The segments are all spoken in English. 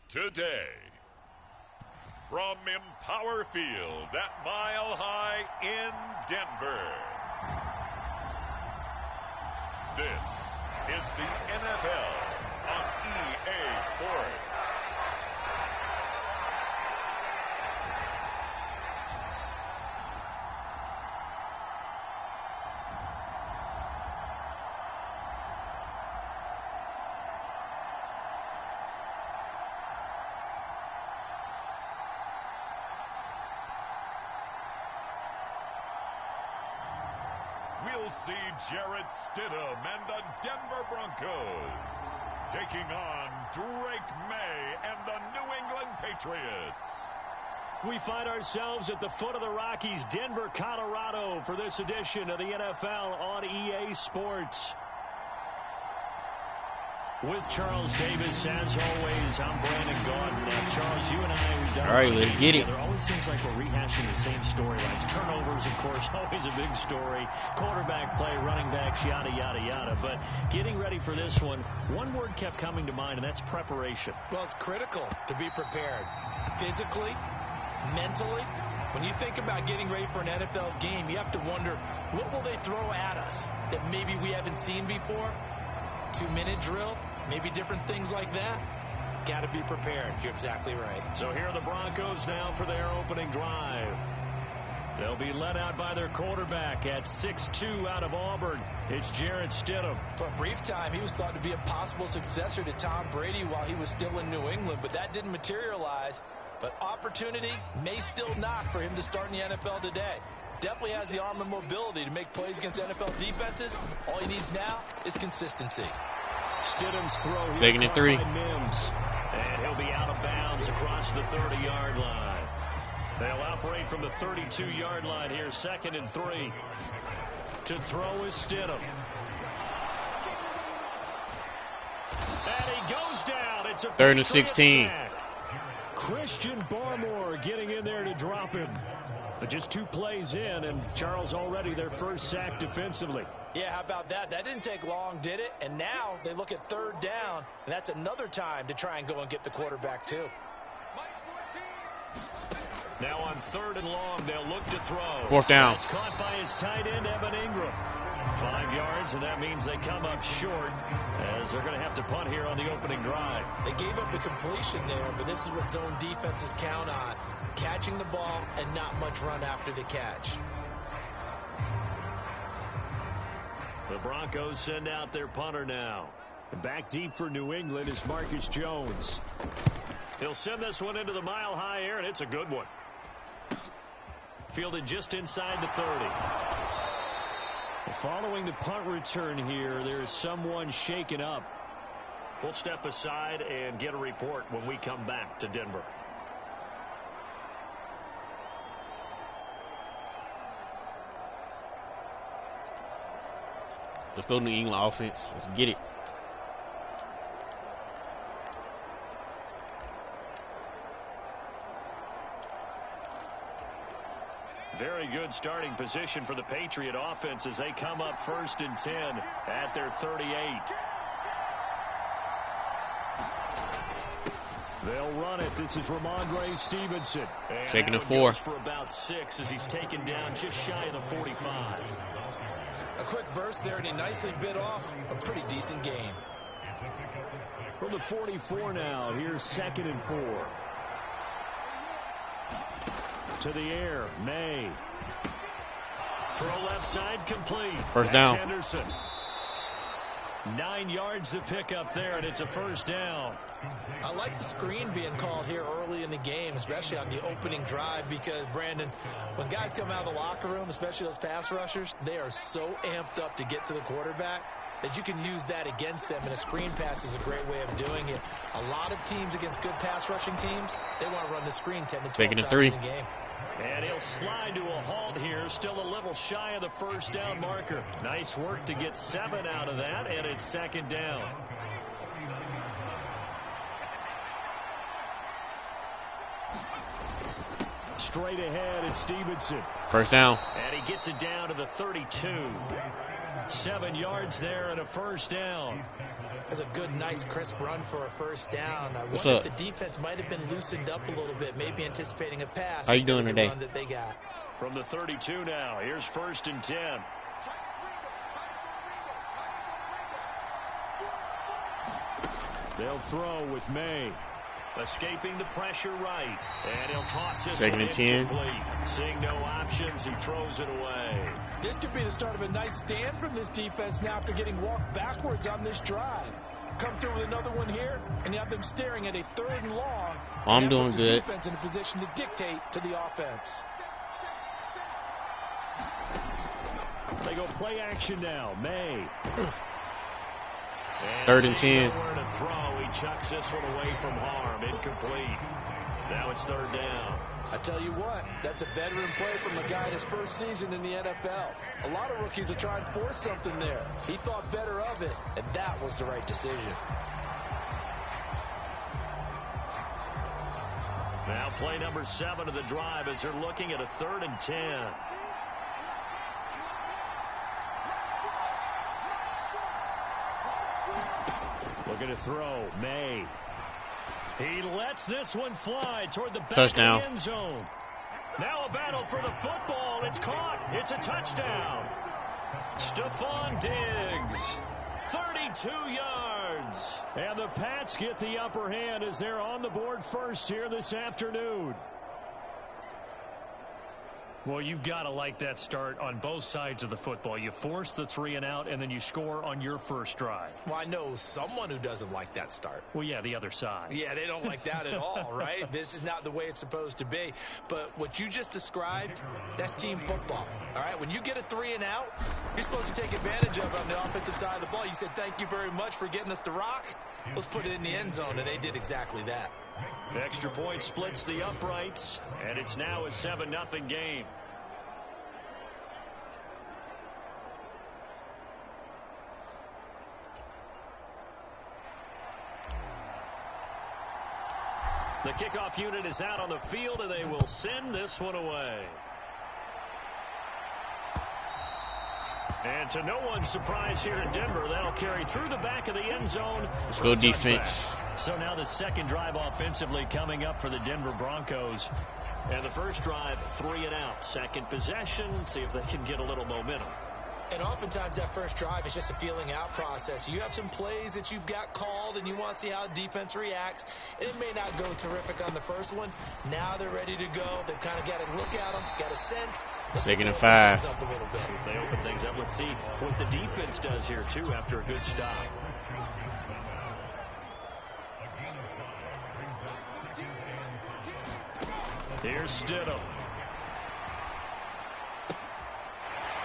today. From Empower Field at Mile High in Denver. This is the NFL on EA Sports. We'll see Jarrett Stidham and the Denver Broncos taking on Drake May and the New England Patriots. We find ourselves at the foot of the Rockies, Denver, Colorado, for this edition of the NFL on EA Sports. With Charles Davis, as always, I'm Brandon Gordon. Now, Charles, you and I, we've done. All right, let's get it. It always seems like we're rehashing the same storylines. Turnovers, of course, always a big story. Quarterback play, running backs, yada, yada, yada. But getting ready for this one word kept coming to mind, and that's preparation. Well, it's critical to be prepared. Physically, mentally. When you think about getting ready for an NFL game, you have to wonder, what will they throw at us that maybe we haven't seen before? 2-minute drill, maybe different things like that. Got to be prepared. You're exactly right. So here are the Broncos now for their opening drive. They'll be led out by their quarterback at 6'2" out of Auburn. It's Jarrett Stidham. For a brief time, he was thought to be a possible successor to Tom Brady while he was still in New England, but that didn't materialize. But opportunity may still knock for him to start in the NFL today. Definitely has the arm and mobility to make plays against NFL defenses. All he needs now is consistency. Stidham's throw. Second and 3. Mims. And he'll be out of bounds across the 30-yard line. They'll operate from the 32-yard line here, 2nd and 3. To throw is Stidham. And he goes down. It's a 3rd and 16. Sack. Christian Barmore getting in there to drop him. But just 2 plays in, and Charles already their first sack defensively. Yeah, how about that? That didn't take long, did it? And now they look at 3rd down, and that's another time to try and go and get the quarterback, too. Now on 3rd and long, they'll look to throw. 4th down. It's caught by his tight end, Evan Ingram. 5 yards, and that means they come up short as they're going to have to punt here on the opening drive. They gave up the completion there, but this is what zone defenses count on. Catching the ball and not much run after the catch. The Broncos send out their punter now. And back deep for New England is Marcus Jones. He'll send this one into the mile-high air, and it's a good one. Fielded just inside the 30. Following the punt return here, there's someone shaken up. We'll step aside and get a report when we come back to Denver. Let's go New England offense. Let's get it. Very good starting position for the Patriot offense as they come up 1st and 10 at their 38. They'll run it. This is Ramondre Stevenson. And 2nd and 4. For about 6 as he's taken down just shy of the 45. A quick burst there, and he nicely bit off a pretty decent game. From the 44 now, here's 2nd and 4. To the air, May. Throw left side complete. First down. Henderson. 9 yards to pick up there, and it's a 1st down. I like the screen being called here early in the game, especially on the opening drive, because, Brandon, when guys come out of the locker room, especially those pass rushers, they are so amped up to get to the quarterback that you can use that against them, and a screen pass is a great way of doing it. A lot of teams against good pass rushing teams, they want to run the screen 10 to 12 times in the game. And he'll slide to a halt here, still a little shy of the 1st down marker. Nice work to get 7 out of that, and it's 2nd down. Straight ahead, it's Stevenson. 1st down. And he gets it down to the 32. 7 yards there and a 1st down. That's a good, nice, crisp run for a first down. I What's wonder up? if the defense might have been loosened up a little bit, maybe anticipating a pass. How you doing instead today? of the run that they got. From the 32 now, here's 1st and 10. They'll throw with May. Escaping the pressure right. And he'll toss this 2nd one and 10. incomplete. Seeing no options, he throws it away. This could be the start of a nice stand from this defense now after getting walked backwards on this drive. Come through with another one here, and you have them staring at a 3rd and long. I'm That doing puts the good. defense in a position to dictate to the offense. They go play action now. May. 3rd and 10. Nowhere to throw. He chucks this one away from harm. Incomplete. Now it's 3rd down. I tell you what, that's a veteran play from a guy in his first season in the NFL. A lot of rookies are trying to force something there. He thought better of it, and that was the right decision. Now play number 7 of the drive as they're looking at a 3rd and 10. Looking to throw. May. He lets this one fly toward the back Touchdown. of the end zone. Now a battle for the football. It's caught. It's a touchdown. Stephon Diggs. 32 yards. And the Pats get the upper hand as they're on the board first here this afternoon. Well, you've got to like that start on both sides of the football. You force the 3 and out, and then you score on your first drive. Well, I know someone who doesn't like that start. Well, yeah, the other side. Yeah, they don't like that at all, right? This is not the way it's supposed to be. But what you just described, that's team football, all right? When you get a 3 and out, you're supposed to take advantage of it on the offensive side of the ball. You said, thank you very much for getting us the rock. Let's put it in the end zone, and they did exactly that. The extra point splits the uprights, and it's now a 7-0 game. The kickoff unit is out on the field, and they will send this one away. And to no one's surprise here in Denver, that'll carry through the back of the end zone. Let's go defense. So now the second drive offensively coming up for the Denver Broncos. And the first drive, 3 and out. Second possession, see if they can get a little momentum. And oftentimes that first drive is just a feeling out process. You have some plays that you've got called and you want to see how the defense reacts. And it may not go terrific on the first one. Now they're ready to go. They've kind of got to look at them, got a sense. 2nd and 5. See if they open things up. Let's see what the defense does here, too, after a good stop. Here's Stidham.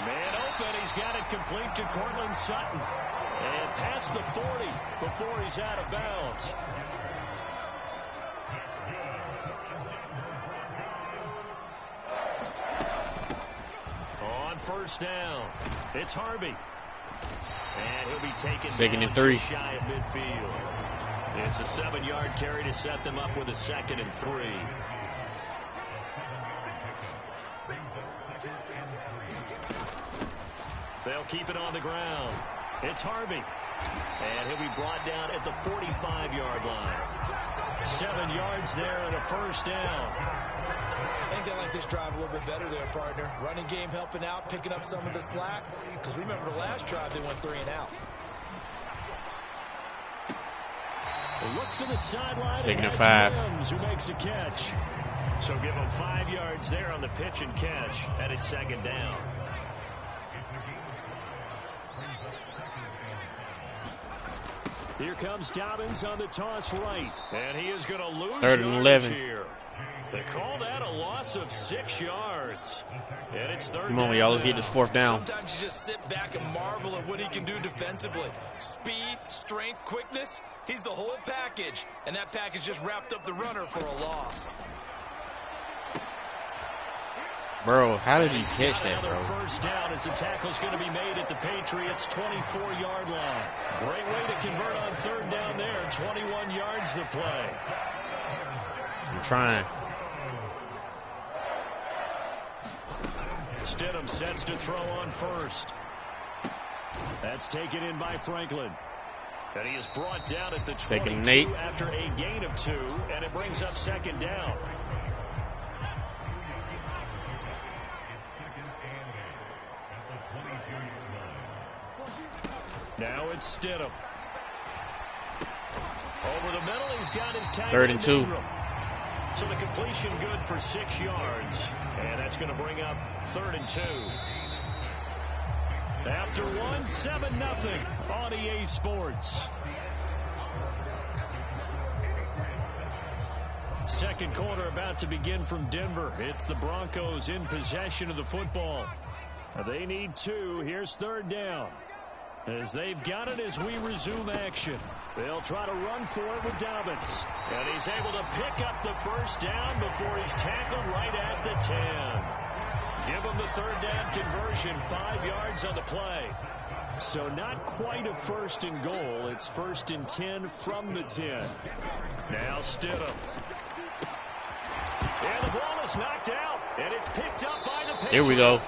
Man open, he's got it complete to Cortland Sutton. And past the 40 before he's out of bounds. On first down, it's Harvey. And he'll be taken 2nd and 3. just shy of midfield. It's a 7-yard carry to set them up with a 2nd and 3. They'll keep it on the ground. It's Harvey. And he'll be brought down at the 45-yard line. 7 yards there and a first down. I think they like this drive a little bit better there, partner. Running game helping out, picking up some of the slack. Because remember the last drive, they went 3 and out. Looks to the sideline. 2nd and 5. Williams, who makes a catch. So give him 5 yards there on the pitch and catch. And it's 2nd down. Here comes Dobbins on the toss right. And he is going to lose 3rd and 11. here. They call that a loss of 6 yards. And it's 3rd Come on, y'all. Let's get this 4th down. Sometimes you just sit back and marvel at what he can do defensively. Speed, strength, quickness. He's the whole package. And that package just wrapped up the runner for a loss. Bro, how did he catch that, Another bro? first down as the tackle's going to be made at the Patriots' 24-yard line. Great way to convert on 3rd down there. 21 yards to play. I'm trying. Stidham sets to throw on first. That's taken in by Franklin. And he is brought down at the 22 after a gain of 2, and it brings up 2nd down. Now it's Stidham. Over the middle, he's got his tag. 3rd and 2. So the completion good for 6 yards. And that's going to bring up 3rd and 2. After 1, 7-0 on EA Sports. Second quarter about to begin from Denver. It's the Broncos in possession of the football. They need 2. Here's 3rd down. As they've got it as we resume action. They'll try to run for it with Dobbins. And he's able to pick up the 1st down before he's tackled right at the 10. Give him the 3rd down conversion, 5 yards on the play. So not quite a 1st and goal. It's 1st and 10 from the 10. Now Stidham. And the ball is knocked out. And it's picked up by the Patriots. Here we go.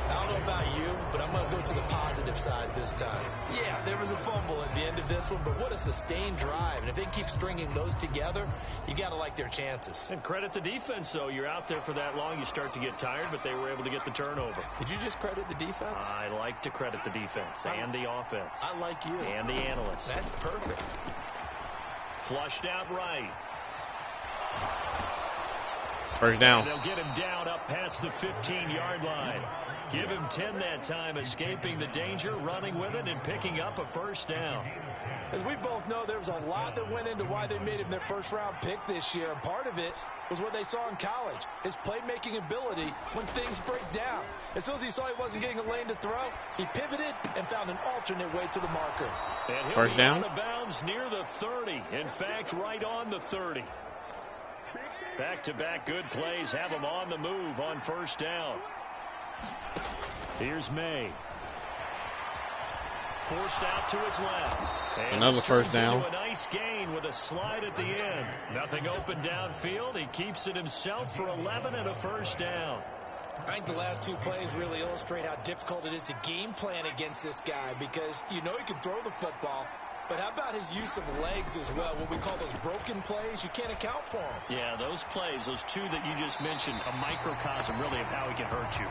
I don't know about you, but I'm going to go to the positive side this time. Yeah, there was a fumble at the end of this one, but what a sustained drive. And if they keep stringing those together, you got to like their chances. And credit the defense, though. You're out there for that long, you start to get tired, but they were able to get the turnover. Did you just credit the defense? I like to credit the defense and the offense. I like you. And the analysts. That's perfect. Flushed out right. 1st down. And they'll get him down up past the 15-yard line. Give him 10 that time, escaping the danger, running with it, and picking up a 1st down. As we both know, there was a lot that went into why they made him their 1st-round pick this year. And part of it was what they saw in college, his playmaking ability when things break down. As soon as he saw he wasn't getting a lane to throw, he pivoted and found an alternate way to the marker. And he'll 1st down. Out of bounds near the 30. In fact, right on the 30. Back-to-back good plays have him on the move on 1st down. Here's May. Forced out to his left. And another 1st down. A nice gain with a slide at the end. Nothing open downfield. He keeps it himself for 11 and a 1st down. I think the last 2 plays really illustrate how difficult it is to game plan against this guy because you know he can throw the football. But how about his use of legs as well? What we call those broken plays, you can't account for them. Yeah, those plays, those 2 that you just mentioned, a microcosm really of how he can hurt you.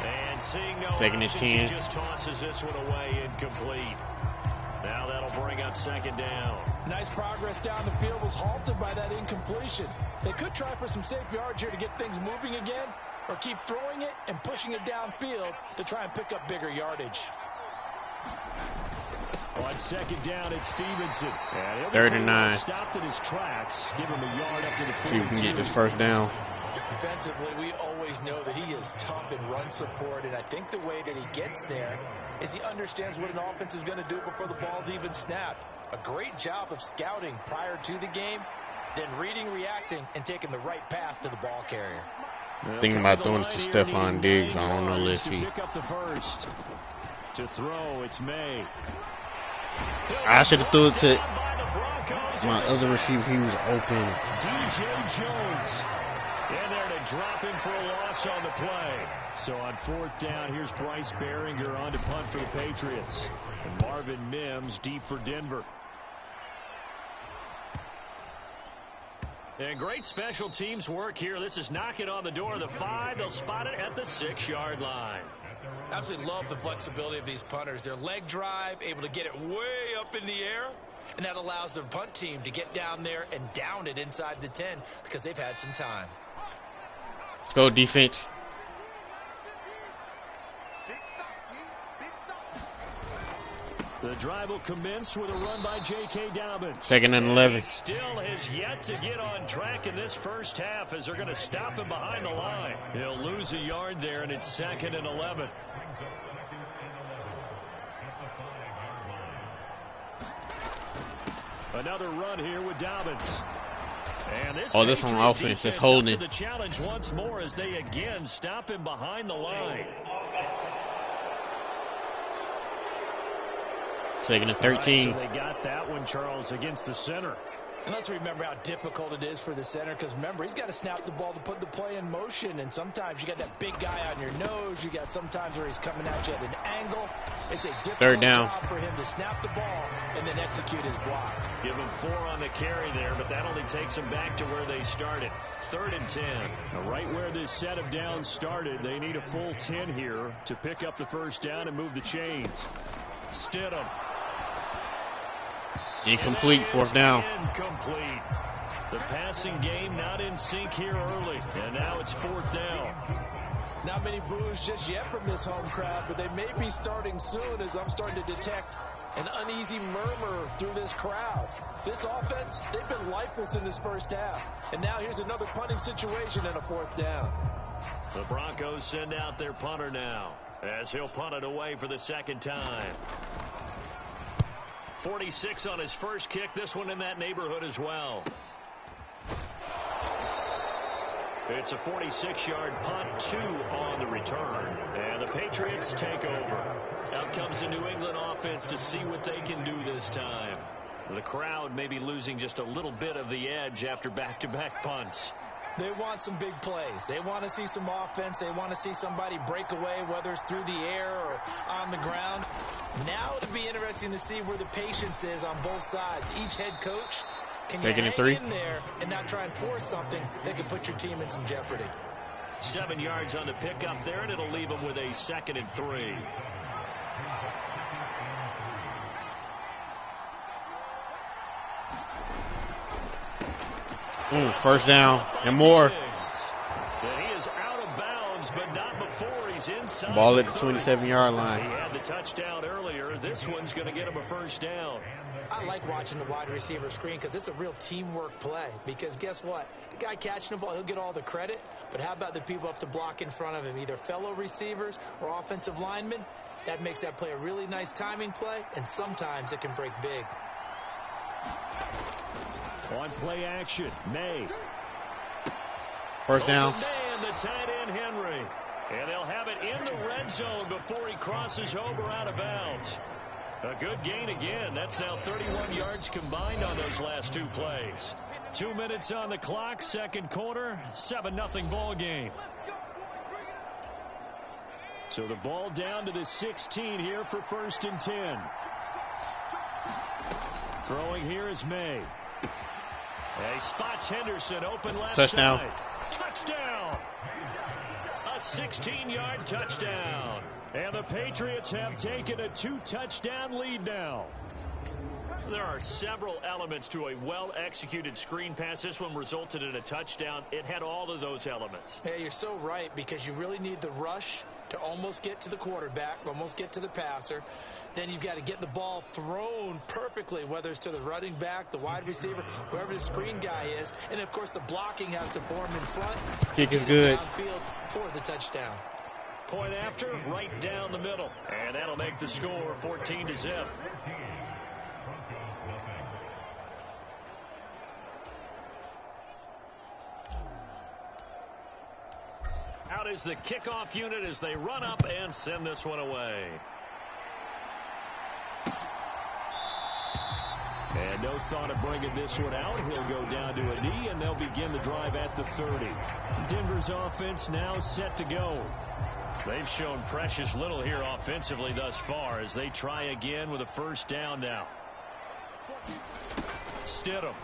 And seeing no options, he just tosses this one away incomplete. Now that'll bring up 2nd down. Nice progress down the field was halted by that incompletion. They could try for some safe yards here to get things moving again, or keep throwing it and pushing it downfield to try and pick up bigger yardage. On 2nd down, it's Stevenson. 3rd and 9. Stopped in his tracks. Give him a yard up to the 42. See if we can get this 1st down. Defensively, we always know that he is tough in run support, and I think the way that he gets there is he understands what an offense is going to do before the ball's even snapped. A great job of scouting prior to the game, then reading, reacting, and taking the right path to the ball carrier. Thinking about throwing it to Stephon Diggs. I don't know. Let's see. Pick up the 1st. To throw, it's May. I should have threw it to my other receiver. He was open. DJ Jones in there to drop him for a loss on the play. So on 4th down, here's Bryce Behringer on to punt for the Patriots. And Marvin Mims deep for Denver. And great special teams work here. This is knocking on the door of the 5. They'll spot it at the 6-yard line. Absolutely love the flexibility of these punters. Their leg drive, able to get it way up in the air, and that allows the punt team to get down there and down it inside the 10 because they've had some time. Let's go, defense. The drive will commence with a run by J.K. Dobbins. 2nd and 11. Still has yet to get on track in this 1st half as they're going to stop him behind the line. He'll lose a yard there, and it's 2nd and 11. Another run here with Dobbins. And this on offense. That's holding. The challenge once more as they again stop him behind the line. 2nd and 13. So they got that one, Charles, against the center. And let's remember how difficult it is for the center because, remember, he's got to snap the ball to put the play in motion. And sometimes you got that big guy on your nose. You got sometimes where he's coming at you at an angle. It's a difficult Third down. job for him to snap the ball and then execute his block. Give him 4 on the carry there, but that only takes them back to where they started. 3rd and 10. Right where this set of downs started, they need a full 10 here to pick up the first down and move the chains. Stidham. Incomplete, 4th down. Incomplete. The passing game not in sync here early, and now it's 4th down. Not many boos just yet from this home crowd, but they may be starting soon as I'm starting to detect an uneasy murmur through this crowd. This offense, they've been lifeless in this first half. And now here's another punting situation and a 4th down. The Broncos send out their punter now, as he'll punt it away for the 2nd time. 46 on his first kick, this one in that neighborhood as well. It's a 46-yard punt, 2 on the return. And the Patriots take over. Out comes the New England offense to see what they can do this time. The crowd may be losing just a little bit of the edge after back-to-back punts. They want some big plays. They want to see some offense. They want to see somebody break away, whether it's through the air or on the ground. Now it'll be interesting to see where the patience is on both sides. Each head coach can hang in there and not try and force something that could put your team in some jeopardy. 7 yards on the pickup there, and it'll leave them with a 2nd and 3. First down and more. And he is out of bounds, but not before he's inside. Ball at the 27-yard line. He had the touchdown earlier. This one's going to get him a first down. I like watching the wide receiver screen because it's a real teamwork play. Because guess what? The guy catching the ball, he'll get all the credit. But how about the people have to block in front of him, either fellow receivers or offensive linemen? That makes that play a really nice timing play, and sometimes it can break big. On play action, May. First down. And the tight end, Henry. And they'll have it in the red zone before he crosses over out of bounds. A good gain again. That's now 31 yards combined on those last 2 plays. 2 minutes on the clock, 2nd quarter, 7-0 ball game. So the ball down to the 16 here for 1st and 10. Throwing here is May. He spots Henderson open left Touchdown. side. Touchdown. A 16-yard touchdown. And the Patriots have taken a 2-touchdown lead now. There are several elements to a well-executed screen pass. This one resulted in a touchdown. It had all of those elements. Yeah, you're so right, because you really need the rush to almost get to the quarterback, almost get to the passer. Then you've got to get the ball thrown perfectly, whether it's to the running back, the wide receiver, whoever the screen guy is. And, of course, the blocking has to form in front. Kick is good. Downfield for the touchdown. Point after, right down the middle. And that'll make the score 14-0. Out is the kickoff unit as they run up and send this one away. And no thought of bringing this one out. He'll go down to a knee, and they'll begin the drive at the 30. Denver's offense now set to go. They've shown precious little here offensively thus far as they try again with a first down now. Stidham.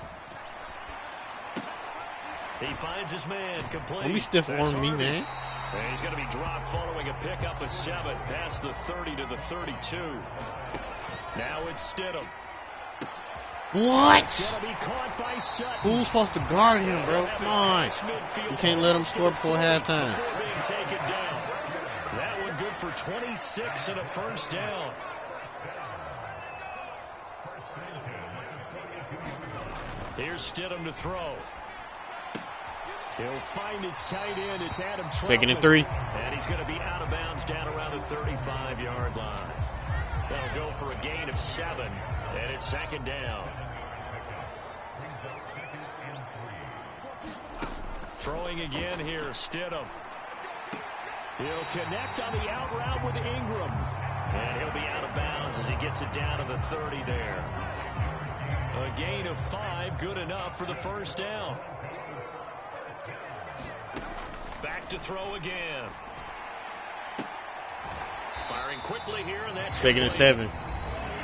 He finds his man complete. Don't be stiff arming me, man. And he's going to be dropped following a pickup of 7 past the 30 to the 32. Now it's Stidham. What? Gonna be caught by Sutton. Who's supposed to guard him, bro? Come on. You can't let him score before halftime. Before being taken down. That one good for 26 and a first down. Here's Stidham to throw. He'll find his tight end. It's Adam Troutman. 2nd and 3. And he's going to be out of bounds down around the 35-yard line. That'll go for a gain of 7, and it's 2nd down. Throwing again here, Stidham. He'll connect on the out route with Ingram. And he'll be out of bounds as he gets it down to the 30 there. A gain of 5, good enough for the first down. Back to throw again. Firing quickly here, and that's 2nd and 7.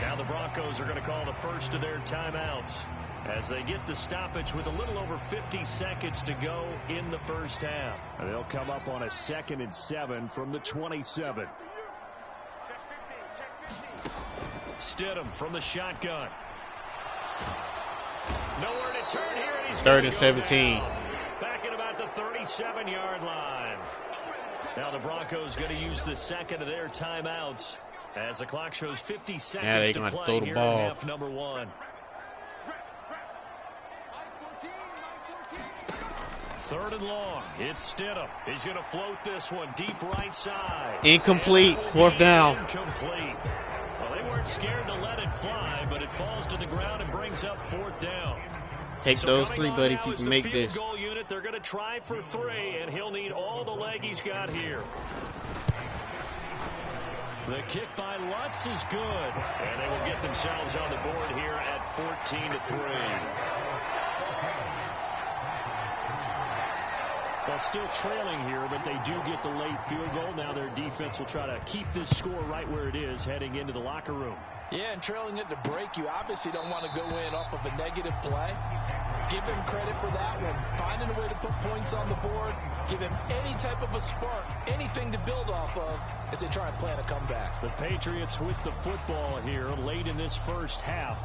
Now the Broncos are going to call the first of their timeouts as they get the stoppage with a little over 50 seconds to go in the first half. And they'll come up on a 2nd and 7 from the 27. Stidham from the shotgun. Nowhere to turn here, and he's 3rd and 17. Back at about the 37-yard line. Now the Broncos going to use the second of their timeouts as the clock shows 50 seconds to play throw the here ball. in half number 1. 3rd and long. It's Stidham. He's going to float this one deep right side. Incomplete. 4th down. Incomplete. Well, they weren't scared to let it fly, but it falls to the ground and brings up 4th down. Take those 3, buddy, if you can make this. Goal unit. They're going to try for 3, and he'll need all the leg he's got here. The kick by Lutz is good, and they will get themselves on the board here at 14-3. Well, still trailing here, but they do get the late field goal. Now their defense will try to keep this score right where it is heading into the locker room. Yeah, and trailing it to break, you obviously don't want to go in off of a negative play. Give him credit for that one. Finding a way to put points on the board. Give him any type of a spark, anything to build off of as they try and plan a comeback. The Patriots with the football here late in this first half.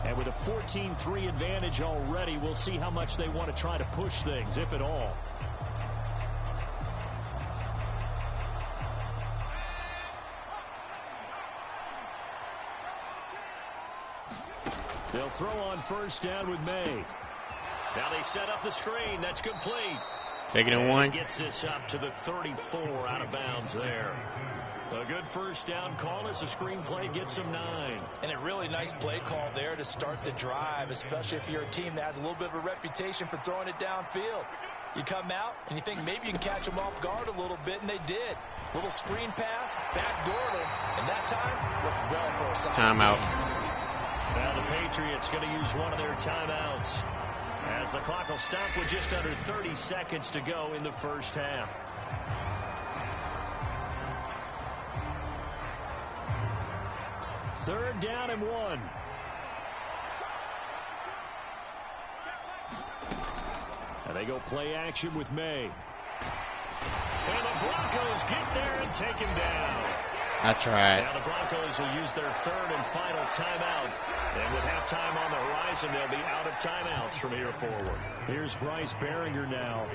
And with a 14-3 advantage already, we'll see how much they want to try to push things, if at all. They'll throw on first down with May. Now they set up the screen. That's complete. 2nd and 1. Gets this up to the 34, out of bounds there. A good first down call as the screenplay gets them 9. And a really nice play call there to start the drive, especially if you're a team that has a little bit of a reputation for throwing it downfield. You come out and you think maybe you can catch them off guard a little bit, and they did. Little screen pass, backdoor them, and that time looked well for a solid Timeout. Now the Patriots going to use one of their timeouts as the clock will stop with just under 30 seconds to go in the first half. Third down and 1. And they go play action with May. And the Broncos get there and take him down. I tried. Now the Broncos will use their 3rd and final timeout. And with halftime on the horizon, they'll be out of timeouts from here forward. Here's Bryce Behringer now.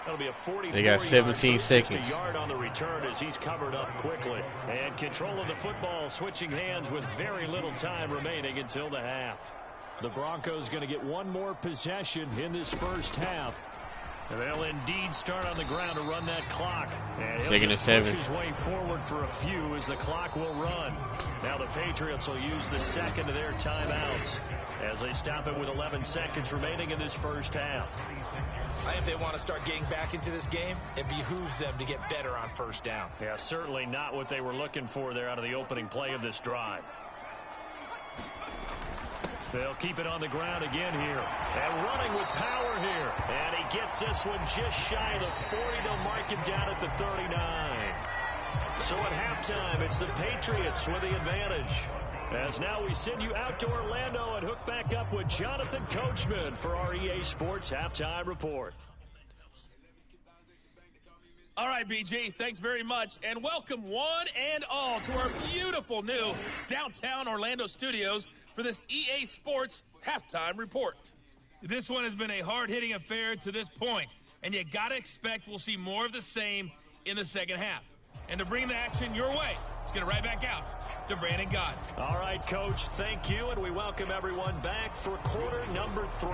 That'll be a 44. They got 17 seconds. Just a yard on the return as he's covered up quickly. And control of the football switching hands with very little time remaining until the half. The Broncos going to get one more possession in this first half. And they'll indeed start on the ground to run that clock. And he'll 2nd and 7. push his way forward for a few as the clock will run. Now the Patriots will use the second of their timeouts as they stop it with 11 seconds remaining in this first half. I think if they want to start getting back into this game, it behooves them to get better on first down. Yeah, certainly not what they were looking for there out of the opening play of this drive. They'll keep it on the ground again here. And running with power here. And he gets this one just shy of the 40. They'll mark him down at the 39. So at halftime, it's the Patriots with the advantage. As now we send you out to Orlando and hook back up with Jonathan Coachman for our EA Sports Halftime Report. All right, BG, thanks very much. And welcome one and all to our beautiful new downtown Orlando studios for this EA Sports Halftime Report. This one has been a hard-hitting affair to this point, and you got to expect we'll see more of the same in the second half. And to bring the action your way, let's get it right back out to Brandon Gott. All right, Coach, thank you, and we welcome everyone back for quarter number 3.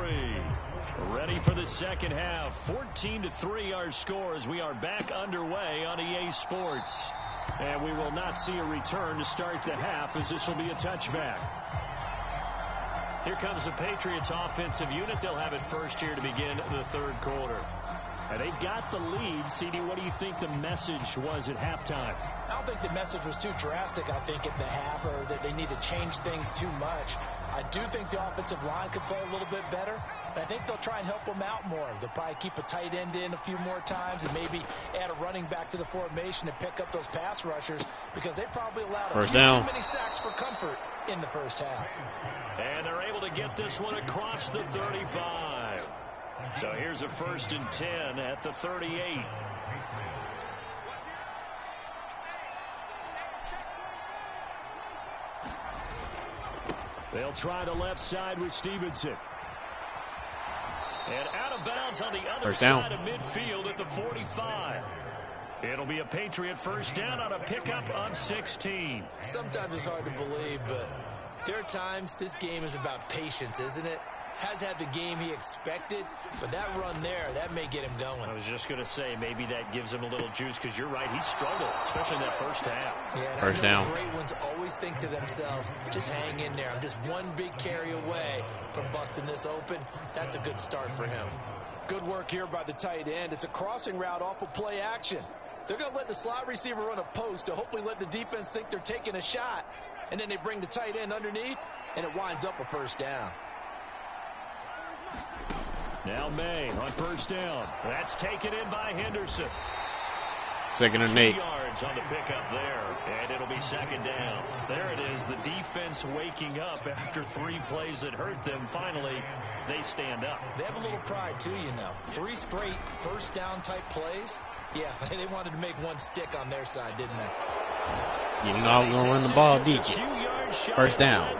Ready for the second half. 14-3 our score as we are back underway on EA Sports. And we will not see a return to start the half as this will be a touchback. Here comes the Patriots offensive unit. They'll have it first here to begin the third quarter. And they've got the lead. CD, what do you think the message was at halftime? I don't think the message was too drastic, I think, at the half, or that they need to change things too much. I do think the offensive line could play a little bit better. And I think they'll try and help them out more. They'll probably keep a tight end in a few more times and maybe add a running back to the formation to pick up those pass rushers because they probably allowed first down. Too many sacks for comfort in the first half. And they're able to get this one across the 35. So here's a 1st and 10 at the 38. They'll try the left side with Stevenson. And out of bounds on the other side of midfield at the 45. It'll be a Patriot first down on a pickup of 16. Sometimes it's hard to believe, but there are times this game is about patience, isn't it? Has had the game he expected, but that run there, that may get him going. I was just going to say, maybe that gives him a little juice because you're right, he struggled, especially in that first half. Yeah, first down. The great ones always think to themselves, just hang in there. I'm just one big carry away from busting this open. That's a good start for him. Good work here by the tight end. It's a crossing route off of play action. They're going to let the slot receiver run a post to hopefully let the defense think they're taking a shot. And then they bring the tight end underneath, and it winds up a first down. Now May on first down. That's taken in by Henderson. 2nd and 8. 8. 2 yards on the pickup there, and it'll be 2nd down. There it is, the defense waking up after 3 plays that hurt them. Finally, they stand up. They have a little pride, too, you know. 3 straight first down type plays. Yeah, they wanted to make one stick on their side, didn't they? You know I was going to run the ball, did you? First down.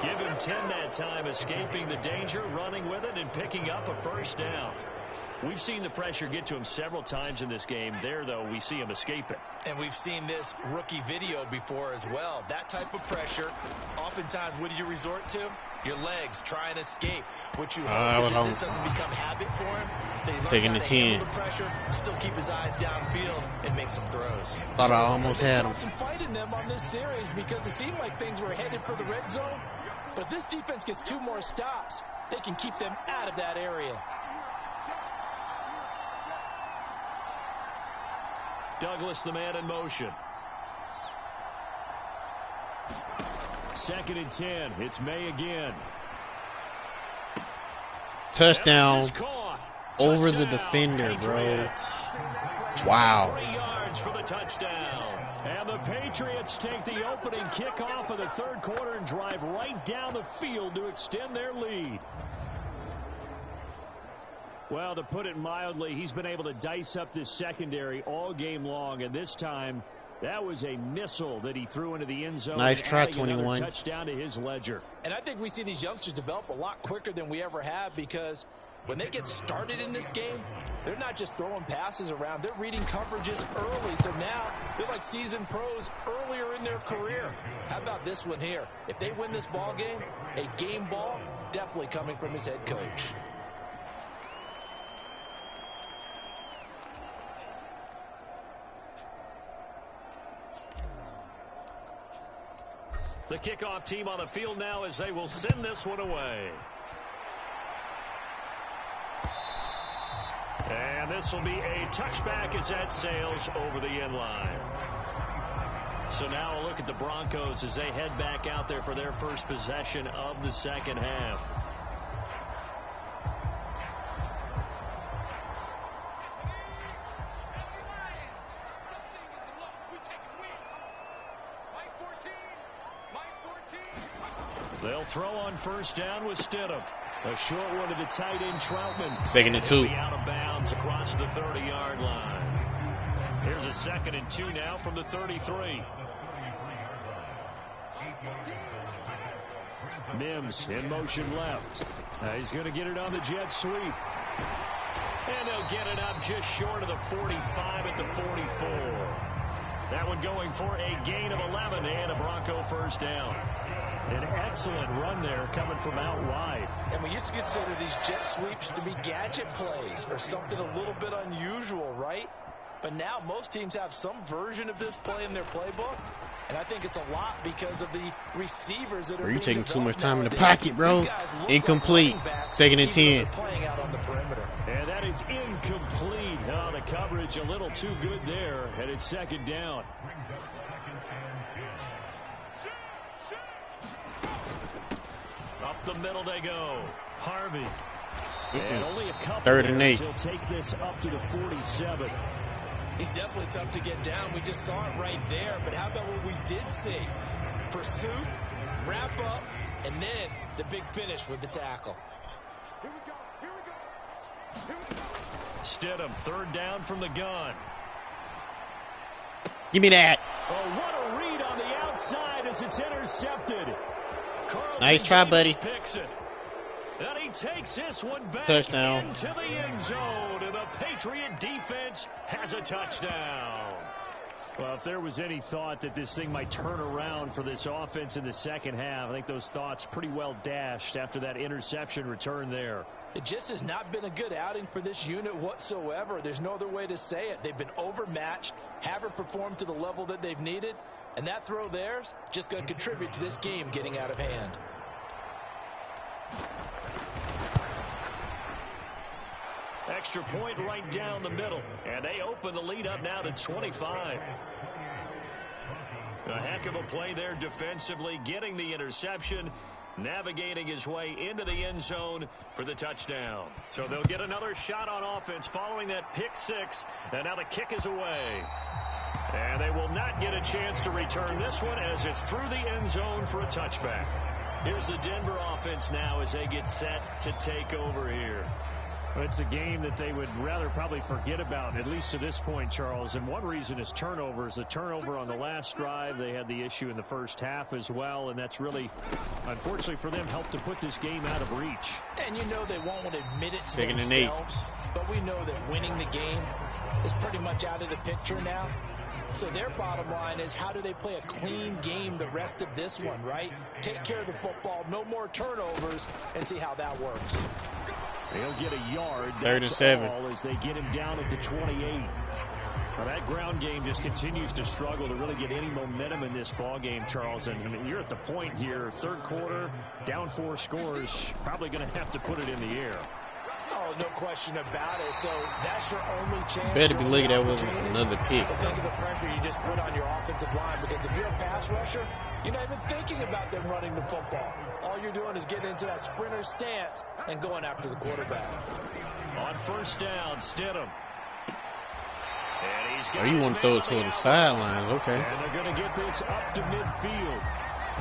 Give him 10 that time, escaping the danger, running with it, and picking up a first down. We've seen the pressure get to him several times in this game. There, though, we see him escape it. And we've seen this rookie video before as well. That type of pressure, oftentimes, what do you resort to? Your legs, try and escape. What you hope is that this doesn't become habit for him. That he learns how to handle the pressure, still keep his eyes downfield, and make some throws. Thought I almost had him. Some fight in them on this series because it seemed like things were headed for the red zone. But if this defense gets 2 more stops, they can keep them out of that area. Douglas, the man in motion. 2nd and 10. It's May again. Touchdown over the defender, bro. Wow. 3 yards for the touchdown. And the Patriots take the opening kickoff of the 3rd quarter and drive right down the field to extend their lead. Well, to put it mildly, he's been able to dice up this secondary all game long, and this time that was a missile that he threw into the end zone. Nice try, 21. Touchdown to his ledger. And I think we see these youngsters develop a lot quicker than we ever have because when they get started in this game, they're not just throwing passes around. They're reading coverages early. So now they're like seasoned pros earlier in their career. How about this one here? If they win this ball game, a game ball definitely coming from his head coach. The kickoff team on the field now as they will send this one away. And this will be a touchback as that sails over the end line. So now a look at the Broncos as they head back out there for their first possession of the second half. They'll throw on first down with Stidham. A short one to the tight end, Troutman. 2nd and 2. Out of bounds across the 30-yard line. Here's a 2nd and 2 now from the 33. Mims in motion left. He's going to get it on the jet sweep. And they'll get it up just short of the 45 at the 44. That one going for a gain of 11 and a Bronco first down. An excellent run there coming from out wide. And we used to consider these jet sweeps to be gadget plays or something a little bit unusual, right? But now most teams have some version of this play in their playbook. And I think it's a lot because of the receivers that are Bro, you taking too much time in the nowadays. pocket, bro. Incomplete. Like 2nd and 10. Playing out on the perimeter. And that is incomplete. Oh, the coverage a little too good there. And it's 2nd down. Up the middle they go. Harvey. And only a couple. 3rd and 8. He'll take this up to the 47. He's definitely tough to get down. We just saw it right there. But how about what we did see? Pursuit, wrap up, and then the big finish with the tackle. Here we go. Here we go. Here we go. Stidham, 3rd down from the gun. Give me that. Oh, what a read on the outside as it's intercepted. Carlton Nice try, buddy. Picks it. And he takes this one back Touchdown. into the end zone. And the Patriot defense has a touchdown. Well, if there was any thought that this thing might turn around for this offense in the second half, I think those thoughts pretty well dashed after that interception return there. It just has not been a good outing for this unit whatsoever. There's no other way to say it. They've been overmatched, haven't performed to the level that they've needed, and that throw there's just going to contribute to this game getting out of hand. Extra point right down the middle. And they open the lead up now to 25. A heck of a play there defensively, getting the interception, navigating his way into the end zone for the touchdown. So they'll get another shot on offense following that pick six. And now the kick is away. And they will not get a chance to return this one as it's through the end zone for a touchback. Here's the Denver offense now as they get set to take over here. Well, it's a game that they would rather probably forget about, at least to this point, Charles. And one reason is turnovers. A turnover on the last drive. They had the issue in the first half as well, and that's really, unfortunately for them, helped to put this game out of reach. And you know they won't admit it to 2nd and 8. themselves, but we know that winning the game is pretty much out of the picture now. So their bottom line is, how do they play a clean game the rest of this one, right? Take care of the football, no more turnovers, and see how that works. They'll get a yard. 3rd and 7. All as they get him down at the 28. Well, that ground game just continues to struggle to really get any momentum in this ball game, Charles. And I mean, you're at the point here, 3rd quarter, down 4 scores, probably going to have to put it in the air. Oh, no question about it. So that's your only chance. Better be looking at was another pick. But think of the pressure you just put on your offensive line, because if you're a pass rusher, you're not even thinking about them running the football. All you're doing is getting into that sprinter stance and going after the quarterback. On 1st down, Stidham. And he's got You want to throw it to the sidelines, okay. And they're going to get this up to midfield.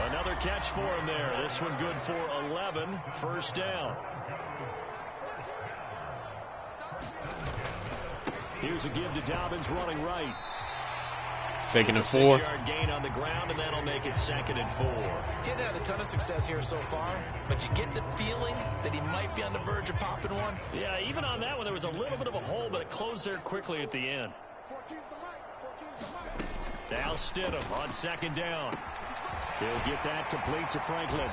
Another catch for him there. This one good for 11. 1st down. Here's a give to Dobbins running right. 2nd and 4. 6-yard gain on the ground, and that'll make it 2nd and 4. He hasn't had a ton of success here so far, but you get the feeling that he might be on the verge of popping one. Yeah, even on that one, there was a little bit of a hole, but it closed there quickly at the end. Now Stidham on 2nd down. He'll get that complete to Franklin.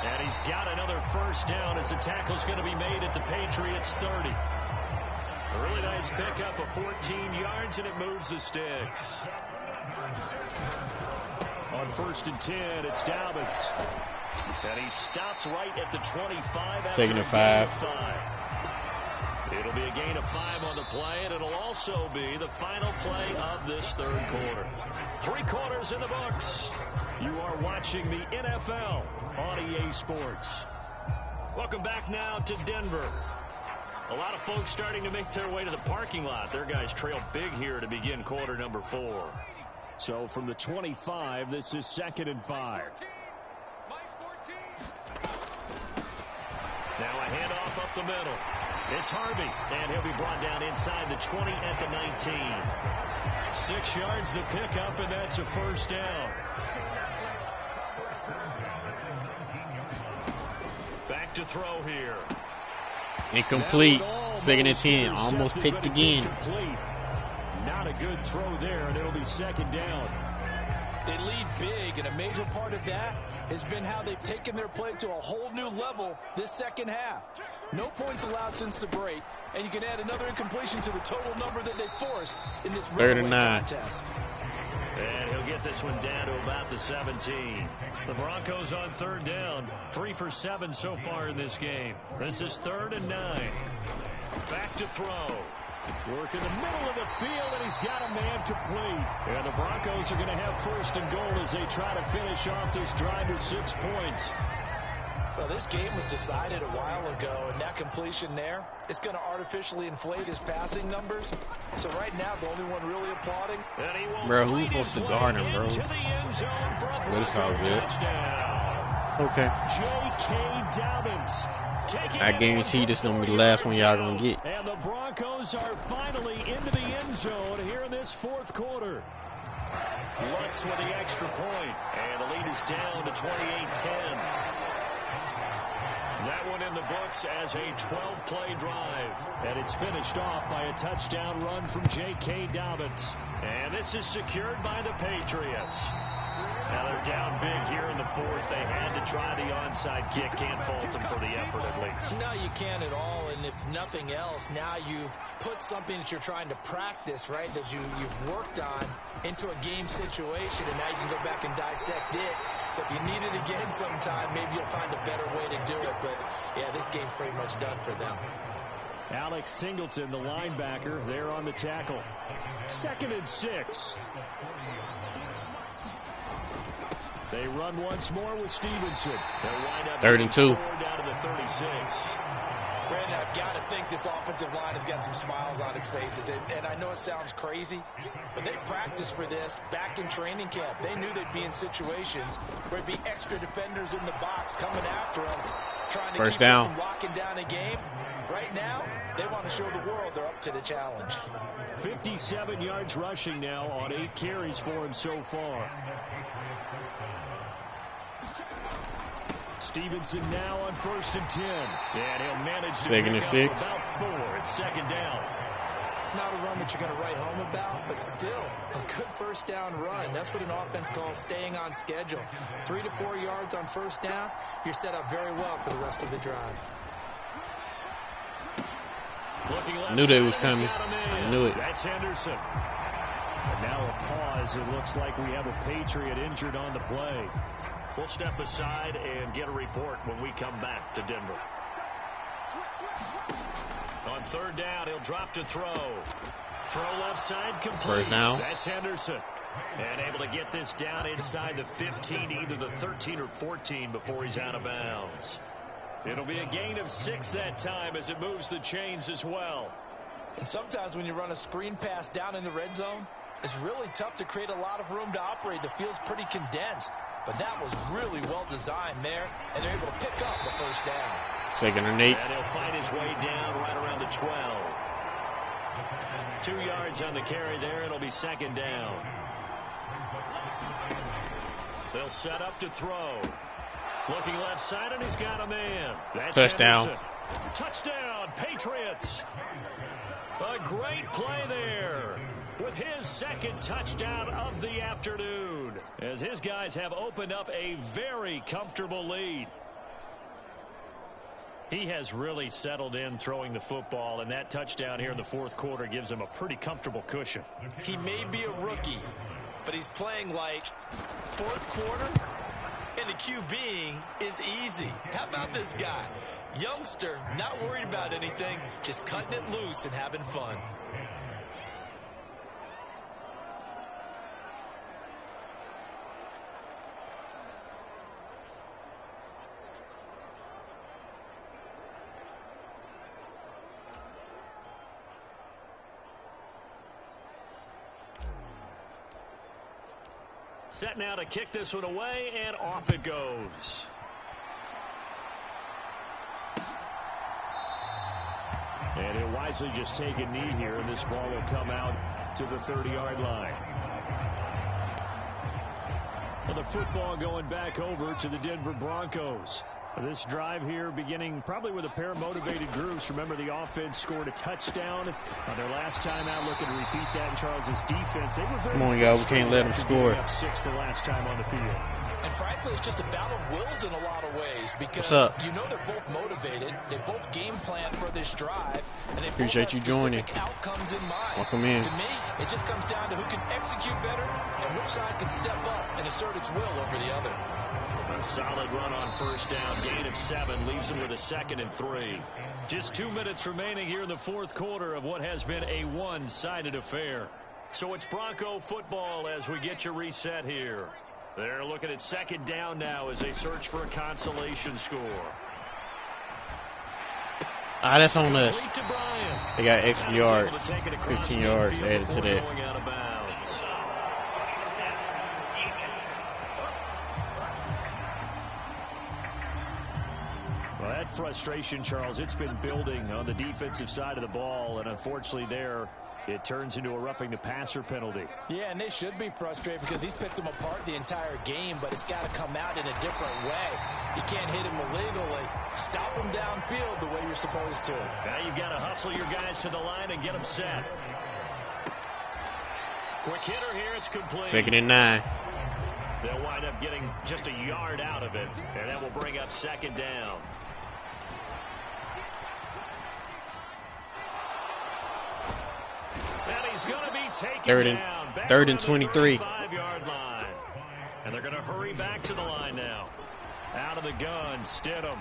And he's got another 1st down as the tackle's going to be made at the Patriots 30. A really nice pickup of 14 yards, and it moves the sticks. On 1st and 10, it's Dobbins. And he stopped right at the 25. 2nd and 5. It'll be a gain of 5 on the play, and it'll also be the final play of this 3rd quarter. 3 quarters in the books. You are watching the NFL on EA Sports. Welcome back now to Denver. A lot of folks starting to make their way to the parking lot. Their guys trail big here to begin quarter number 4. So from the 25, this is 2nd and 5. Now a handoff up the middle. It's Harvey, and he'll be brought down inside the 20 at the 19. 6 yards the pickup, and that's a 1st down. Back to throw here. Incomplete. 2nd and 10. Almost picked again. Not a good throw there, and it'll be 2nd down. They lead big, and a major part of that has been how they've taken their play to a whole new level this second half. No points allowed since the break, and you can add another incompletion to the total number that they forced in this 3rd and 9. contest. And he'll get this one down to about the 17. The Broncos on 3rd down. 3 for 7 so far in this game. This is 3rd and 9. Back to throw. Work in the middle of the field, and he's got a man complete. And the Broncos are going to have 1st and goal as they try to finish off this drive with 6 points. Well, this game was decided a while ago, and that completion there is going to artificially inflate his passing numbers. So right now, the only one really applauding. Bro, who's supposed to guard him, bro? But it's all good. Okay. J.K. Dobbins. I guarantee this is going to be the last one y'all going to get. And the Broncos are finally into the end zone here in this fourth quarter. Lutz with the extra point, and the lead is down to 28-10. That one in the books as a 12-play drive. And it's finished off by a touchdown run from J.K. Dobbins. And this is secured by the Patriots. Now they're down big here in the fourth. They had to try the onside kick. Can't fault them for the effort at least. No, you can't at all. And if nothing else, now you've put something that you're trying to practice, right, that you've worked on into a game situation, and now you can go back and dissect it. So if you need it again sometime, maybe you'll find a better way to do it. But, yeah, this game's pretty much done for them. Alex Singleton, the linebacker, there on the tackle. 2nd and 6. They run once more with Stevenson. They'll wind up 3rd and 2. Down to the 36. Brandon, I've got to think this offensive line has got some smiles on its faces. And I know it sounds crazy, but they practiced for this back in training camp. They knew they'd be in situations where there'd be extra defenders in the box coming after them, trying to keep them from locking down a game. Right now, they want to show the world they're up to the challenge. 57 yards rushing now on 8 carries for him so far. Stevenson now on 1st and 10. And he'll manage to 2nd and 6. About 4. It's 2nd down. Not a run that you're going to write home about, but still a good first down run. That's what an offense calls staying on schedule. 3 to 4 yards on first down, you're set up very well for the rest of the drive. I knew that was coming. I knew it. That's Henderson. And now a pause. It looks like we have a Patriot injured on the play. We'll step aside and get a report when we come back to Denver. On 3rd down, he'll drop to throw. Throw left side complete. 1st down. That's Henderson. And able to get this down inside the 15, either the 13 or 14 before he's out of bounds. It'll be a gain of 6 that time as it moves the chains as well. And sometimes when you run a screen pass down in the red zone, it's really tough to create a lot of room to operate. The field's pretty condensed. But that was really well designed there, and they're able to pick up the first down. 2nd and 8. And he'll find his way down right around the 12. 2 yards on the carry there. It'll be 2nd down. They'll set up to throw. Looking left side, and he's got a man. That's touchdown. Henderson. Touchdown, Patriots. A great play there with his 2nd touchdown of the afternoon, as his guys have opened up a very comfortable lead. He has really settled in throwing the football, and that touchdown here in the 4th quarter gives him a pretty comfortable cushion. He may be a rookie, but he's playing like 4th quarter, and the QBing is easy. How about this guy? Youngster, not worried about anything, just cutting it loose and having fun. Set now to kick this one away, and off it goes. And he'll wisely just take a knee here, and this ball will come out to the 30-yard line. Well, the football going back over to the Denver Broncos. This drive here beginning probably with a pair of motivated groups. Remember, the offense scored a touchdown on their last time out. Looking to repeat that in Charles's defense. They were very Come on, y'all. We can't let them score. Up 6 the last time on the field. And frankly, it's just a battle of wills in a lot of ways, because you know they're both motivated. They both game plan for this drive, and they appreciate you joining. Outcomes in mind. Welcome in. To me, it just comes down to who can execute better and which side can step up and assert its will over the other. A solid run on first down. Gain of 7 leaves him with a 2nd and 3. Just 2 minutes remaining here in the 4th quarter of what has been a one-sided affair. So it's Bronco football as we get you reset here. They're looking at second down now as they search for a consolation score. Ah, that's on us. They got extra yard, 15 yards added to that. Well, that frustration, Charles, it's been building on the defensive side of the ball, and unfortunately there it turns into a roughing the passer penalty. Yeah, and they should be frustrated because he's picked them apart the entire game, but it's got to come out in a different way. You can't hit him illegally. Stop him downfield the way you're supposed to. Now you've got to hustle your guys to the line and get them set. Quick hitter here, it's complete. 2nd and 9. They'll wind up getting just a yard out of it, and that will bring up second down. And he's going to be taken down. 3rd and 23. 5-yard line. And they're going to hurry back to the line now. Out of the gun, Stidham.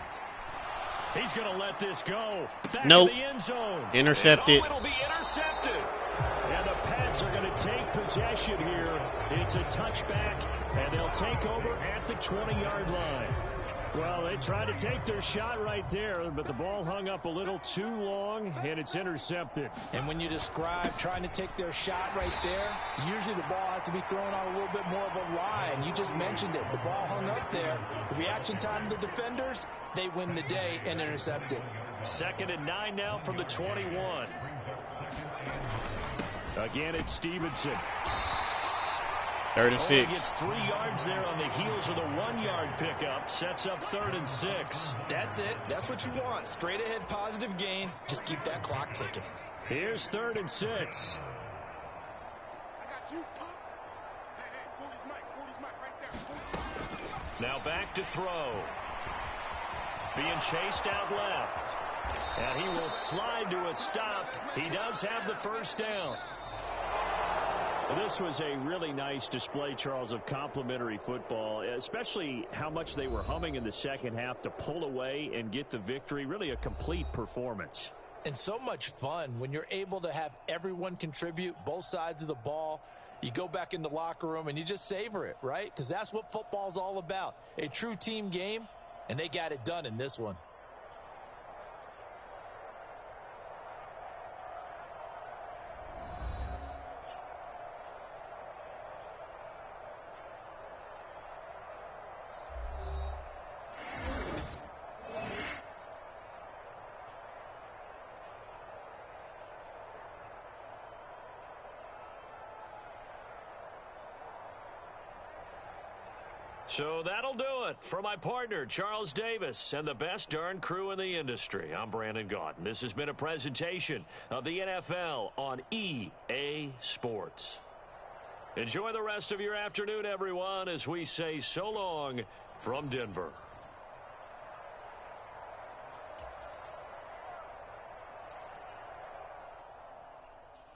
He's going to let this go. Back nope. to the end zone. Intercepted. It'll be intercepted. And the Pats are going to take possession here. It's a touchback, and they'll take over at the 20-yard line. Well, they tried to take their shot right there, but the ball hung up a little too long, and it's intercepted. And when you describe trying to take their shot right there, usually the ball has to be thrown on a little bit more of a line. You just mentioned it. The ball hung up there. The reaction time of the defenders, they win the day and intercept it. 2nd and 9 now from the 21. Again, it's Stevenson. 3rd and 6. Gets 3 yards there on the heels of the 1-yard pickup. Sets up 3rd and 6. That's it. That's what you want. Straight ahead positive gain. Just keep that clock ticking. Here's 3rd and 6. I got you. Hey, 40's Mike right there. Now back to throw. Being chased out left. And he will slide to a stop. He does have the first down. This was a really nice display, Charles, of complimentary football, especially how much they were humming in the second half to pull away and get the victory. Really a complete performance. And so much fun when you're able to have everyone contribute, both sides of the ball. You go back in the locker room and you just savor it, right? Because that's what football's all about. A true team game, and they got it done in this one. So that'll do it for my partner, Charles Davis, and the best darn crew in the industry. I'm Brandon Gaudin. This has been a presentation of the NFL on EA Sports. Enjoy the rest of your afternoon, everyone, as we say so long from Denver.